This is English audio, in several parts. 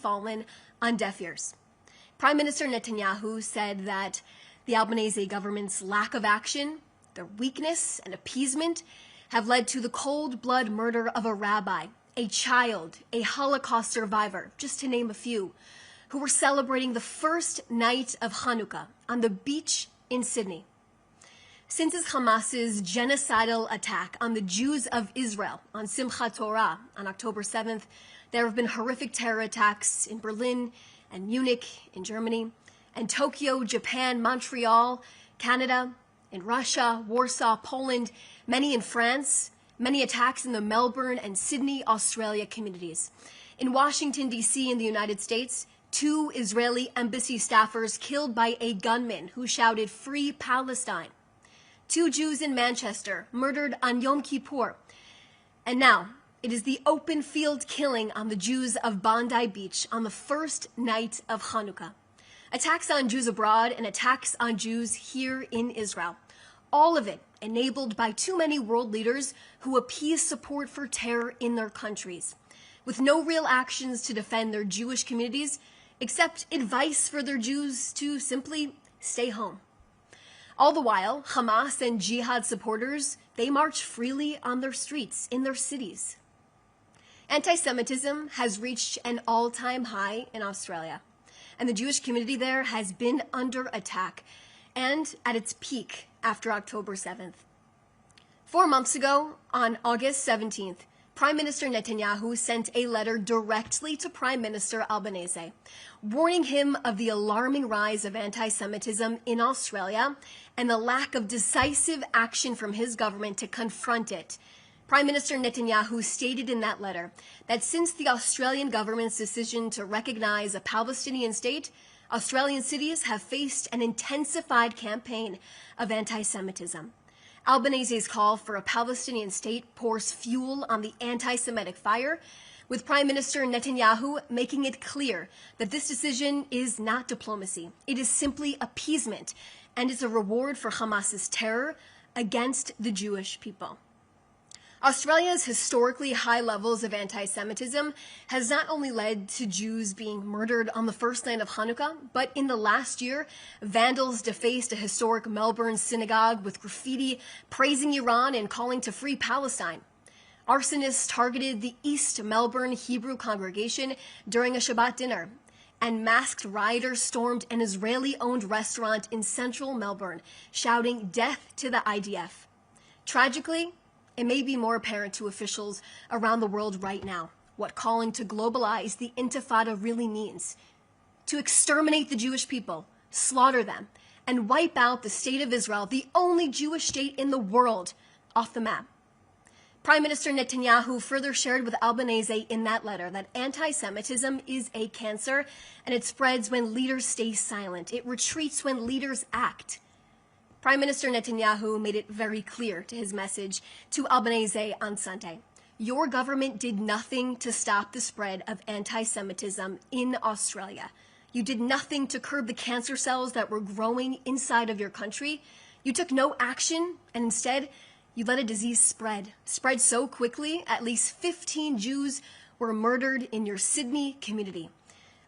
fallen on deaf ears. Prime Minister Netanyahu said that the Albanese government's lack of action, their weakness and appeasement have led to the cold blood murder of a rabbi, a child, a Holocaust survivor, just to name a few, who were celebrating the first night of Hanukkah on the beach in Sydney. Since Hamas's genocidal attack on the Jews of Israel on Simchat Torah on October 7th, there have been horrific terror attacks in Berlin and Munich in Germany, and Tokyo, Japan, Montreal, Canada, in Russia, Warsaw, Poland, many in France, many attacks in the Melbourne and Sydney, Australia communities. In Washington, D.C. in the United States, 2 Israeli embassy staffers killed by a gunman who shouted, "Free Palestine." 2 Jews in Manchester murdered on Yom Kippur. And now, it is the open field killing on the Jews of Bondi Beach on the first night of Hanukkah. Attacks on Jews abroad and attacks on Jews here in Israel. All of it enabled by too many world leaders who appease support for terror in their countries, with no real actions to defend their Jewish communities, except advice for their Jews to simply stay home. All the while, Hamas and jihad supporters, they march freely on their streets in their cities. Anti-Semitism has reached an all-time high in Australia, and the Jewish community there has been under attack and at its peak after October 7th. 4 months ago, on August 17th, Prime Minister Netanyahu sent a letter directly to Prime Minister Albanese, warning him of the alarming rise of anti-Semitism in Australia and the lack of decisive action from his government to confront it. Prime Minister Netanyahu stated in that letter that since the Australian government's decision to recognize a Palestinian state, Australian cities have faced an intensified campaign of anti-Semitism. Albanese's call for a Palestinian state pours fuel on the anti-Semitic fire, with Prime Minister Netanyahu making it clear that this decision is not diplomacy. It is simply appeasement, and is a reward for Hamas's terror against the Jewish people. Australia's historically high levels of anti-Semitism has not only led to Jews being murdered on the first night of Hanukkah, but in the last year, vandals defaced a historic Melbourne synagogue with graffiti praising Iran and calling to free Palestine. Arsonists targeted the East Melbourne Hebrew congregation during a Shabbat dinner, and masked rioters stormed an Israeli-owned restaurant in central Melbourne, shouting "Death to the IDF." Tragically, it may be more apparent to officials around the world right now what calling to globalize the Intifada really means: to exterminate the Jewish people, slaughter them, and wipe out the state of Israel, the only Jewish state in the world, off the map. Prime Minister Netanyahu further shared with Albanese in that letter that anti-Semitism is a cancer, and it spreads when leaders stay silent. It retreats when leaders act. Prime Minister Netanyahu made it very clear to his message to Albanese on Sunday. Your government did nothing to stop the spread of anti-Semitism in Australia. You did nothing to curb the cancer cells that were growing inside of your country. You took no action, and instead, you let a disease spread so quickly, at least 15 Jews were murdered in your Sydney community.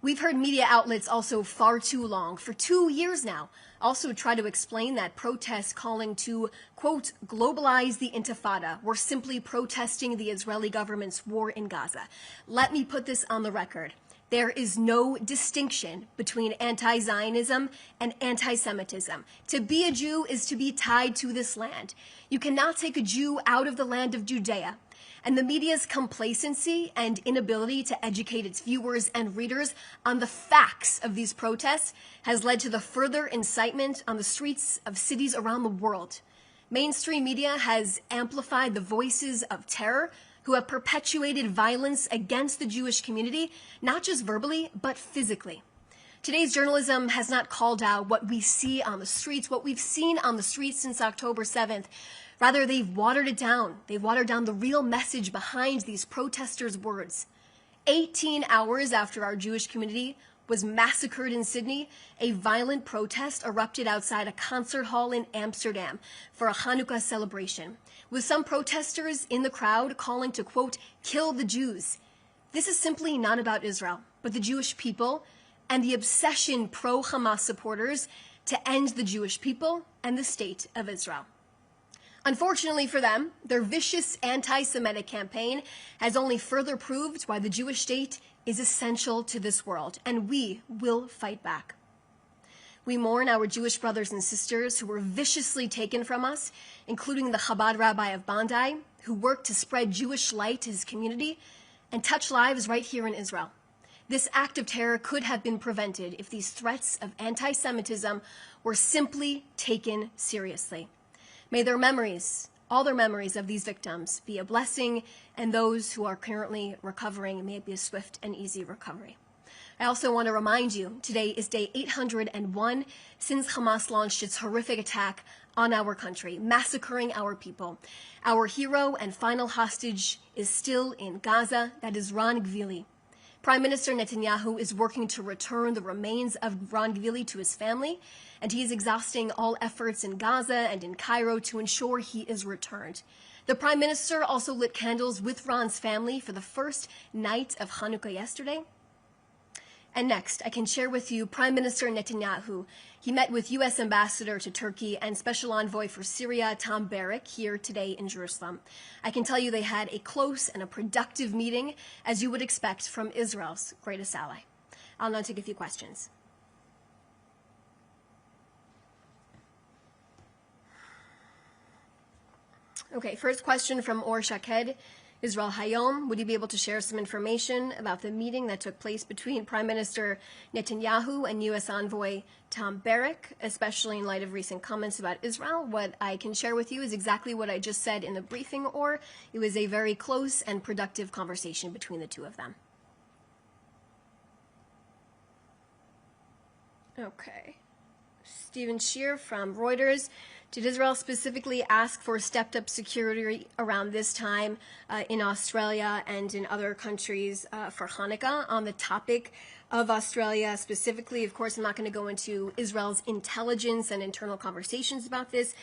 We've heard media outlets also far too long, for 2 years now, also try to explain that protests calling to, quote, globalize the Intifada were simply protesting the Israeli government's war in Gaza. Let me put this on the record. There is no distinction between anti-Zionism and anti-Semitism. To be a Jew is to be tied to this land. You cannot take a Jew out of the land of Judea. And the media's complacency and inability to educate its viewers and readers on the facts of these protests has led to the further incitement on the streets of cities around the world. Mainstream media has amplified the voices of terror who have perpetuated violence against the Jewish community, not just verbally, but physically. Today's journalism has not called out what we see on the streets, what we've seen on the streets since October 7th. Rather, they've watered it down. They've watered down the real message behind these protesters' words. 18 hours after our Jewish community was massacred in Sydney, a violent protest erupted outside a concert hall in Amsterdam for a Hanukkah celebration, with some protesters in the crowd calling to, quote, kill the Jews. This is simply not about Israel, but but the Jewish people and the obsession pro-Hamas supporters to end the Jewish people and the state of Israel. Unfortunately for them, their vicious anti-Semitic campaign has only further proved why the Jewish state is essential to this world, and we will fight back. We mourn our Jewish brothers and sisters who were viciously taken from us, including the Chabad rabbi of Bondi, who worked to spread Jewish light to his community and touch lives right here in Israel. This act of terror could have been prevented if these threats of anti-Semitism were simply taken seriously. May their memories, all their memories of these victims, be a blessing, and those who are currently recovering, may it be a swift and easy recovery. I also want to remind you, today is day 801 since Hamas launched its horrific attack on our country, massacring our people. Our hero and final hostage is still in Gaza, that is Ron Gvili. Prime Minister Netanyahu is working to return the remains of Ron Gvili to his family, and he is exhausting all efforts in Gaza and in Cairo to ensure he is returned. The Prime Minister also lit candles with Ron's family for the first night of Hanukkah yesterday. And next, I can share with you Prime Minister Netanyahu. He met with U.S. Ambassador to Turkey and Special Envoy for Syria, Tom Barrack, here today in Jerusalem. I can tell you they had a close and a productive meeting, as you would expect from Israel's greatest ally. I'll now take a few questions. Okay, first question from Or Shaked. Israel Hayom, would you be able to share some information about the meeting that took place between Prime Minister Netanyahu and U.S. Envoy Tom Barrack, especially in light of recent comments about Israel? What I can share with you is exactly what I just said in the briefing, or it was a very close and productive conversation between the two of them. Okay. Stephen Shear from Reuters. Did Israel specifically ask for stepped-up security around this time in Australia and in other countries for Hanukkah? On the topic of Australia specifically, of course, I'm not going to go into Israel's intelligence and internal conversations about this,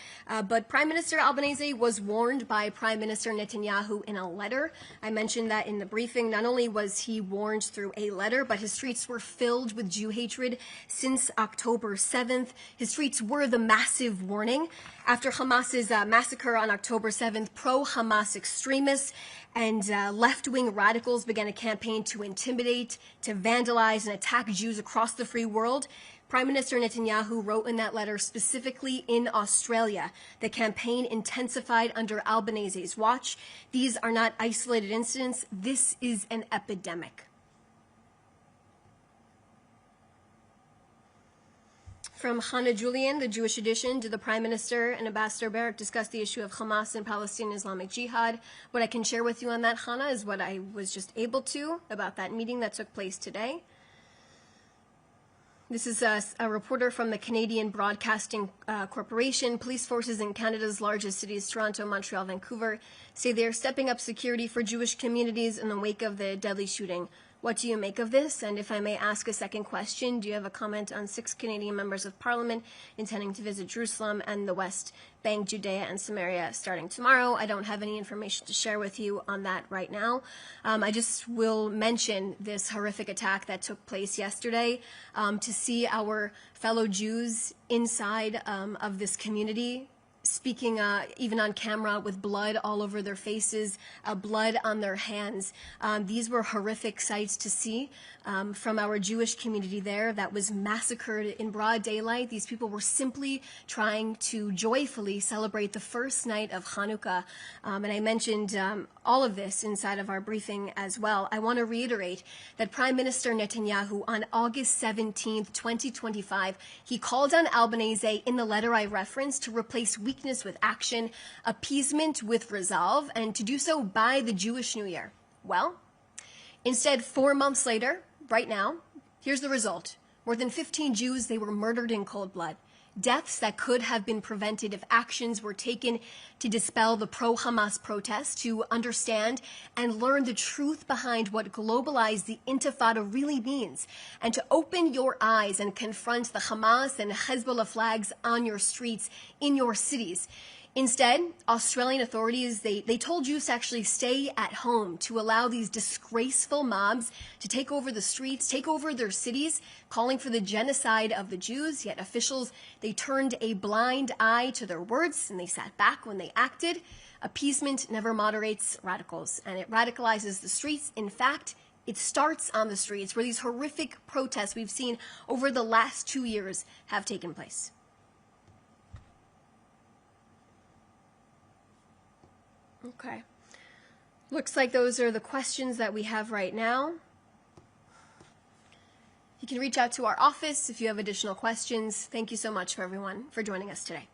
but Prime Minister Albanese was warned by Prime Minister Netanyahu in a letter. I mentioned that in the briefing. Not only was he warned through a letter, but his streets were filled with Jew hatred since October 7th. His streets were the massive warning. After Hamas's massacre on October 7th, pro-Hamas extremists and left-wing radicals began a campaign to intimidate, to vandalize, and attack Jews across the free world. Prime Minister Netanyahu wrote in that letter specifically in Australia. The campaign intensified under Albanese's watch. These are not isolated incidents. This is an epidemic. From Hannah Julian, the Jewish edition, did the Prime Minister and Ambassador Barrack discuss the issue of Hamas and Palestinian Islamic Jihad? What I can share with you on that, Hannah, is what I was just able to about that meeting that took place today. This is a reporter from the Canadian Broadcasting Corporation. Police forces in Canada's largest cities, Toronto, Montreal, Vancouver, say they are stepping up security for Jewish communities in the wake of the deadly shooting. What do you make of this? And if I may ask a second question, do you have a comment on 6 Canadian members of Parliament intending to visit Jerusalem and the West Bank, Judea, and Samaria starting tomorrow? I don't have any information to share with you on that right now. I just will mention this horrific attack that took place yesterday. To see our fellow Jews inside of this community speaking even on camera with blood all over their faces, blood on their hands. These were horrific sights to see from our Jewish community there that was massacred in broad daylight. These people were simply trying to joyfully celebrate the first night of Hanukkah. And I mentioned all of this inside of our briefing as well. I want to reiterate that Prime Minister Netanyahu on August 17th, 2025, he called on Albanese in the letter I referenced to replace weakness with action, appeasement with resolve, and to do so by the Jewish New Year. Well, instead, 4 months later, right now, here's the result. More than 15 Jews, they were murdered in cold blood. Deaths that could have been prevented if actions were taken to dispel the pro-Hamas protests, to understand and learn the truth behind what globalized the Intifada really means, and to open your eyes and confront the Hamas and Hezbollah flags on your streets, in your cities. Instead, Australian authorities, they told Jews to actually stay at home to allow these disgraceful mobs to take over the streets, take over their cities, calling for the genocide of the Jews. Yet officials, they turned a blind eye to their words and they sat back when they acted. Appeasement never moderates radicals, and it radicalizes the streets. In fact, it starts on the streets where these horrific protests we've seen over the last 2 years have taken place. Okay. Looks like those are the questions that we have right now. You can reach out to our office if you have additional questions. Thank you so much for everyone for joining us today.